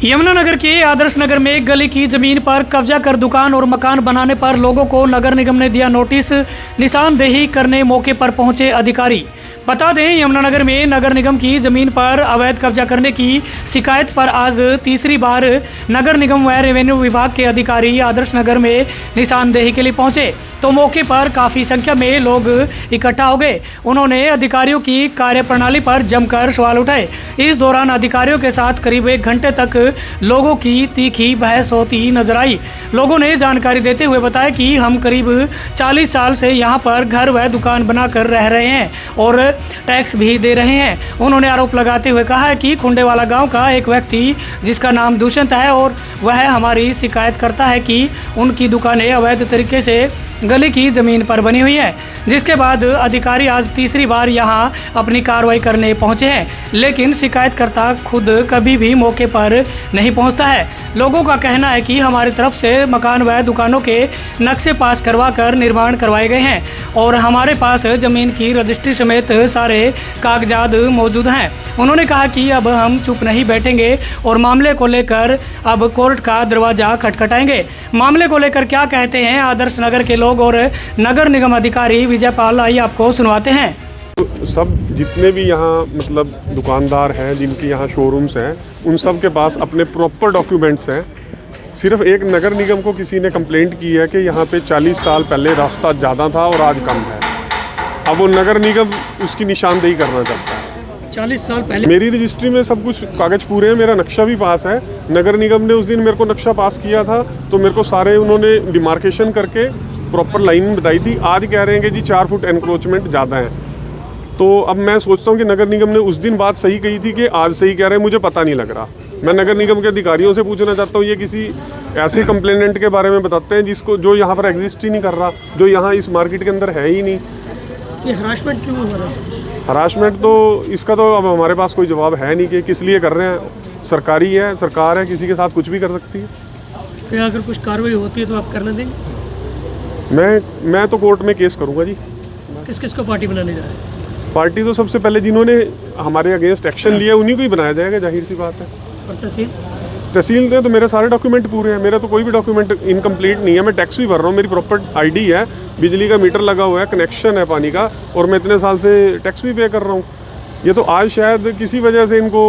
यमुनानगर के आदर्श नगर में गली की जमीन पर कब्जा कर दुकान और मकान बनाने पर लोगों को नगर निगम ने दिया नोटिस। निशानदेही करने मौके पर पहुंचे अधिकारी। बता दें, यमुनानगर में नगर निगम की जमीन पर अवैध कब्जा करने की शिकायत पर आज तीसरी बार नगर निगम व रेवेन्यू विभाग के अधिकारी आदर्श नगर में निशानदेही के लिए पहुंचे तो मौके पर काफ़ी संख्या में लोग इकट्ठा हो गए। उन्होंने अधिकारियों की कार्यप्रणाली पर जमकर सवाल उठाए। इस दौरान अधिकारियों के साथ करीब 1 घंटे तक लोगों की तीखी बहस होती नजर आई। लोगों ने जानकारी देते हुए बताया कि हम करीब 40 साल से यहाँ पर घर व दुकान बनाकर रह रहे हैं और टैक्स भी दे रहे हैं। उन्होंने आरोप लगाते हुए कहा है कि खुंडेवाला गांव का एक व्यक्ति जिसका नाम दुष्यंत है और वह हमारी शिकायत करता है कि उनकी दुकानें अवैध तरीके से गली की ज़मीन पर बनी हुई है। जिसके बाद अधिकारी आज तीसरी बार यहां अपनी कार्रवाई करने पहुंचे हैं, लेकिन शिकायतकर्ता खुद कभी भी मौके पर नहीं पहुंचता है। लोगों का कहना है कि हमारी तरफ से मकान व दुकानों के नक्शे पास करवा कर निर्माण करवाए गए हैं और हमारे पास ज़मीन की रजिस्ट्री समेत सारे कागजात मौजूद हैं। उन्होंने कहा कि अब हम चुप नहीं बैठेंगे और मामले को लेकर अब कोर्ट का दरवाज़ा खटखटाएंगे। मामले को लेकर क्या कहते हैं आदर्श नगर के लोग और नगर निगम अधिकारी विजयपाल, आइए आपको सुनवाते हैं। सब जितने भी यहाँ मतलब दुकानदार हैं, जिनके यहाँ शोरूम्स हैं, उन सब के पास अपने प्रॉपर डॉक्यूमेंट्स हैं। सिर्फ एक नगर निगम को किसी ने कंप्लेंट की है कि यहाँ पे 40 साल पहले रास्ता ज़्यादा था और आज कम है। अब वो नगर निगम उसकी निशानदेही करना चाहता है। 40 साल पहले मेरी रजिस्ट्री में सब कुछ कागज पूरे हैं, मेरा नक्शा भी पास है। नगर निगम ने उस दिन मेरे को नक्शा पास किया था तो मेरे को सारे उन्होंने डिमार्केशन करके प्रॉपर लाइन बताई थी। आज कह रहे हैं कि जी 4 फुट एनक्रोचमेंट ज़्यादा है। तो अब मैं सोचता हूँ कि नगर निगम ने उस दिन बात सही कही थी कि आज सही कह रहे हैं, मुझे पता नहीं लग रहा। मैं नगर निगम के अधिकारियों से पूछना चाहता हूँ, ये किसी ऐसे कंप्लेनेंट के बारे में बताते हैं जिसको जो यहाँ पर एग्जिस्ट ही नहीं कर रहा, जो यहाँ इस मार्केट के अंदर है ही नहीं। ये हरासमेंट क्यों हो रहा है? हरासमेंट तो इसका तो अब हमारे पास कोई जवाब है नहीं कि किस लिए कर रहे हैं। सरकारी है, सरकार है, किसी के साथ कुछ भी कर सकती है। तो अगर कुछ कार्रवाई होती है तो आप करने देंगे? मैं तो कोर्ट में केस करूँगा जी। किस किस को पार्टी बनाने जा रहे हैं? पार्टी तो सबसे पहले जिन्होंने हमारे अगेंस्ट एक्शन लिया उन्हीं को ही बनाया जाएगा, जाहिर सी बात है। और तहसील में तो मेरे सारे डॉक्यूमेंट पूरे हैं, मेरा तो कोई भी डॉक्यूमेंट इनकम्प्लीट नहीं है। मैं टैक्स भी भर रहा हूँ, मेरी प्रॉपर आईडी है, बिजली का मीटर लगा हुआ है, कनेक्शन है पानी का, और मैं इतने साल से टैक्स भी पे कर रहा हूँ। ये तो आज शायद किसी वजह से इनको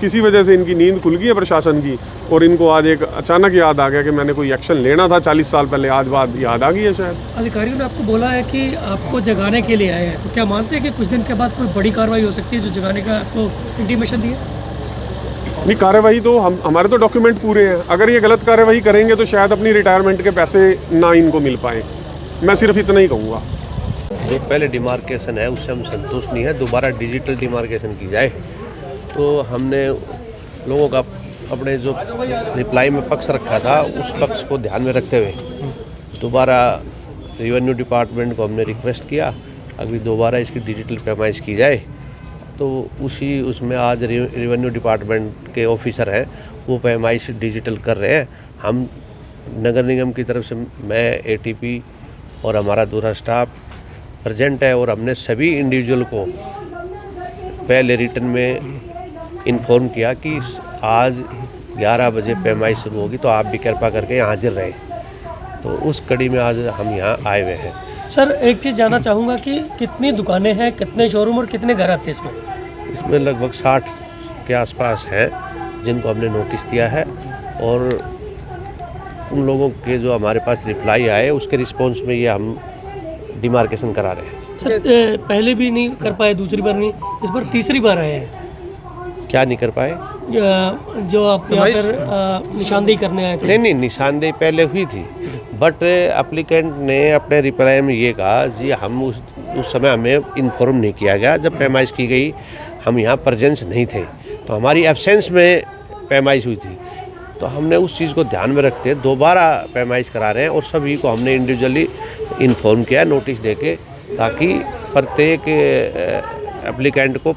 किसी वजह से इनकी नींद खुल गई है प्रशासन की, और इनको आज एक अचानक याद आ गया कि मैंने कोई एक्शन लेना था 40 साल पहले, आज बात याद आ गई है शायद। अधिकारियों ने आपको बोला है कि आपको जगाने के लिए आए हैं, तो क्या मानते हैं कि कुछ दिन के बाद कोई बड़ी कार्रवाई हो सकती है जो जगाने का आपको इंटीमेशन दिया? नहीं, कार्रवाई तो हमारे तो डॉक्यूमेंट पूरे हैं। अगर ये गलत कार्रवाई करेंगे तो शायद अपनी रिटायरमेंट के पैसे ना इनको मिल पाए। मैं सिर्फ इतना ही कहूँगा। जो पहले डिमार्केशन है उससे हम संतुष्ट नहीं है, दोबारा डिजिटल डिमार्केशन की जाए। तो हमने लोगों का अपने जो रिप्लाई में पक्ष रखा था उस पक्ष को ध्यान में रखते हुए दोबारा रेवेन्यू डिपार्टमेंट को हमने रिक्वेस्ट किया अभी दोबारा इसकी डिजिटल पैमाइश की जाए। तो उसमें आज रेवेन्यू डिपार्टमेंट के ऑफिसर हैं, वो पैमाइश डिजिटल कर रहे हैं। हम नगर निगम की तरफ से मैं एटीपी और हमारा दूसरा स्टाफ प्रेजेंट है, और हमने सभी इंडिविजुअल को पहले रिटर्न में इन्फॉर्म किया कि आज 11 बजे पैमाइश शुरू होगी, तो आप भी कृपा करके यहाँ हाजिर रहें। तो उस कड़ी में आज हम यहाँ आए हुए हैं। सर, एक चीज़ जानना चाहूँगा कि कितनी दुकानें हैं, कितने शोरूम और कितने घर आते हैं इसमें? इसमें लगभग 60 के आसपास हैं जिनको हमने नोटिस दिया है, और उन लोगों के जो हमारे पास रिप्लाई आए उसके रिस्पॉन्स में ये हम डिमार्केशन करा रहे हैं। सर, पहले भी नहीं कर पाए, दूसरी बार नहीं, इस बार तीसरी बार आए हैं। क्या नहीं कर पाए? जो आप यहाँ पर निशानदेही करने आए थे? नहीं, निशानदेही पहले हुई थी, बट एप्लीकेंट ने अपने रिप्लाई में ये कहा जी हम उस समय हमें इन्फॉर्म नहीं किया गया, जब पैमाइश की गई हम यहाँ प्रेजेंस नहीं थे, तो हमारी एब्सेंस में पैमाइश हुई थी। तो हमने उस चीज़ को ध्यान में रखते दोबारा पैमाइश करा रहे हैं, और सभी को हमने इंडिविजुअली इन्फॉर्म किया नोटिस देके, ताकि प्रत्येक एप्लीकेंट को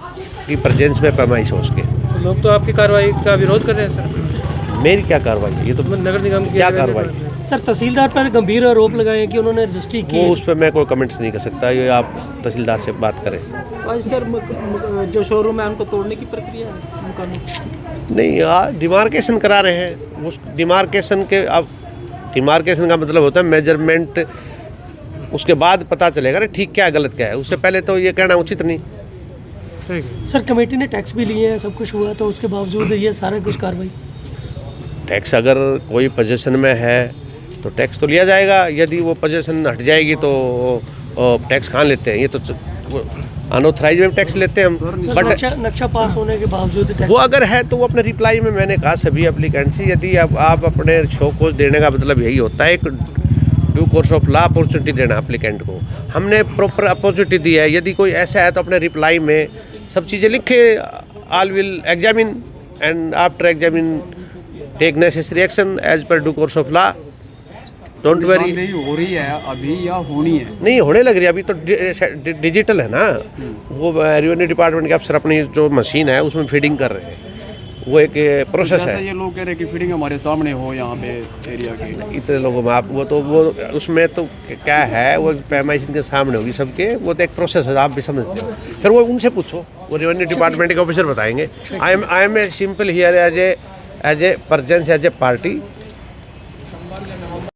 की प्रेजेंस में पैमाइश हो सके। लोग तो आपकी कार्रवाई का विरोध कर रहे हैं सर। मेरी क्या कार्रवाई है? ये तो नगर निगम की क्या कार्रवाई? सर, तहसीलदार पर गंभीर आरोप लगाए हैं कि उन्होंने रजिस्ट्री की। वो उस पर मैं कोई कमेंट्स नहीं कर सकता, ये आप तहसीलदार से बात करें। आज सर जो शोरूम है उनको तोड़ने की प्रक्रिया है। दुकानों? नहीं, डिमार्केशन करा रहे हैं। उस डिमार्केशन के, अब डिमार्केशन का मतलब होता है मेजरमेंट, उसके बाद पता चलेगा ना ठीक क्या गलत क्या है, उससे पहले तो ये कहना उचित नहीं। सर कमेटी ने टैक्स भी लिए हैं, सब कुछ हुआ, तो उसके बावजूद ये सारा कुछ कार्रवाई? टैक्स अगर कोई पोजीशन में है तो टैक्स तो लिया जाएगा, यदि वो पोजीशन हट जाएगी तो टैक्स कहाँ लेते हैं, ये तो अनऑथराइज में टैक्स लेते हैं हम। सर, नक्शा पास होने के बावजूद टैक्स? वो अगर है तो वो अपने रिप्लाई में मैंने कहा सभी एप्लीकेंट से, यदि आप अपने शो कोर्स देने का मतलब यही होता है, एक due course of law opportunity देना एप्लीकेंट को, हमने प्रॉपर अपॉर्चुनिटी दी है। यदि कोई ऐसा है तो अपने रिप्लाई में सब चीज़ें लिखे, all will examine and after examine take necessary action as per due course of law, don't worry. हो रही है अभी या होनी है? नहीं, होने लग रही है, अभी तो डिजिटल है ना, वो रेवेन्यू डिपार्टमेंट के अफसर अपनी जो मशीन है उसमें फीडिंग कर रहे हैं, वो एक प्रोसेस है। ये लोग कह रहे हैं कि फीडिंग हमारे सामने हो यहाँ पे एरिया के, इतने लोगों में आप वो उसमें तो क्या है, वो पैमाइश के सामने होगी सबके, वो तो एक प्रोसेस है, आप भी समझते हो। फिर वो उनसे पूछो, वो रेवेन्यू डिपार्टमेंट के ऑफिसर बताएंगे। I am a simple here as a presence as a party